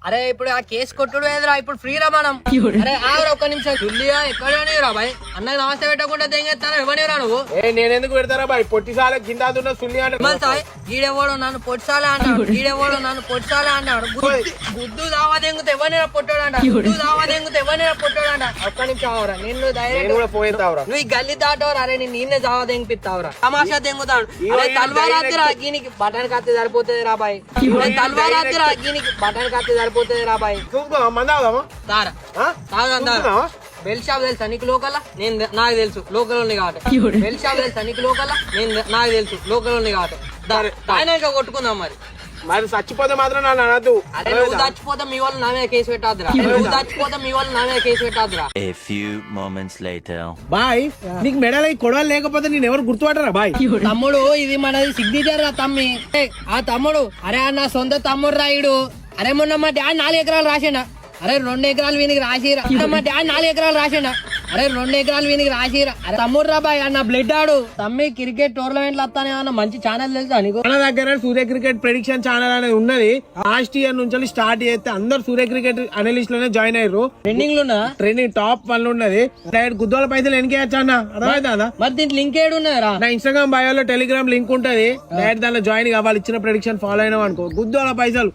అరే ఇప్పుడు ఆ కేసు కొట్టుడు ఏదిరా ఇప్పుడు ఫ్రీ రా మనం. అరే ఆగరా ఒక్క నిమిషం. ఢిల్లీయా ఎక్కడ రా బాయ్ అన్నకి నమస్తే పెట్టకుండా తెంగేస్తారా ఎవరిరా నువ్వు? నేనెందుకు పెడతారా బాయ్ పొట్టిసాల కింద సుల్లి అంటే ఈడెవడు నన్ను పొట్టిసాలే అన్నాడు. ఈడెవడు నన్ను పొట్టిసాలే అన్నాడు. గుద్దు దావా దెంగుతే ఎవరిరా పొట్టాడంట. గుద్దు దావా దెంగుతే ఎవరిరా పొట్టాడంట. ఒక్క నిమిషం అవరా నేను డైరెక్ట్ పోయితావురా నువ్వు ఈ గల్లి దాటవరా. అరే నేను నిన్నే జావా దెంగిపిస్తావురా. తమాషా దెంగుతాడు. అరే తల్వారాతిరా గీనికి బటన్ కత్తి సరిపోతుంది రా బాయ్. తల్వారాతిరా గీనికి బటన్ కత్తి సరిపోతుంది రా బాయ్. బెల్ షాప్ తెలుసా నీకు లోకల్? నేను నాకు తెలుసు లోకల్ ఉంది కాబట్టి. బెల్ షాప్ తెలుసా నీకు లోకల్? నేను నాకు తెలుసు లోకల్ ఉంది కాబట్టి. ఆయన కొట్టుకుందాం మరి. మరి చచ్చిపోతే మాత్రం నన్ను అనద్దు. అరే నువ్వు చచ్చిపోతే మీ వాళ్ళు నా మీద కేసు పెట్టాదురా. నువ్వు చచ్చిపోతే మీ వాళ్ళు నా మీద కేసు పెట్టాదురా. బాయ్ నీకు మెడల్ కొడవలు లేకపోతే నేను ఎవరు గుర్తుపట్టరా బాయ్? తమ్ముడు ఇది మనది సిగ్నేచర్ రా తమ్మి. ఆ తమ్ముడు అరే నా సొంత తమ్ముడు రాయుడు. అరే మొన్న మా డాడీ 4 ఎకరాలు రాసిండా. అరే 2 ఎకరాలు వీనికి రాసిరా. మా డాడీ 4 ఎకరాలు రాసిండా. అరే 2 ఎకరాలు వీనికి రాసిరా. అరే తమ్ముడు రా బాయ్ అన్న బ్లడ్ ఆడు. తమ్మి క్రికెట్ టోర్నమెంట్లు వస్తానే అన్న మంచి ఛానల్ తెలుసా నీకు? మన దగ్గర సూర్య క్రికెట్ ప్రెడిక్షన్ ఛానల్ అనేది ఉన్నది. లాస్ట్ ఇయర్ నుంచి స్టార్ట్ చేస్తే అందరు సూర్య క్రికెట్ అనలిస్ట్ లోనే జాయిన్ అయ్యారు. ట్రెండింగ్ టాప్ 1 ఉన్నది. డైరెక్ట్ గుద్దోల పైసలు ఎన్నికేయచ్చు అన్న అర్థమైందా? మరి దీంట్లో లింక్ ఏడు ఉన్నదా? నా ఇన్స్టాగ్రామ్ బయోలో టెలిగ్రామ్ లింక్ ఉంటది. డైరెక్ట్ దానిలో జాయిన్ కావాలి. ఇచ్చిన ప్రెడిక్షన్ ఫాలో అయినా అనుకో గుద్దోల పైసలు.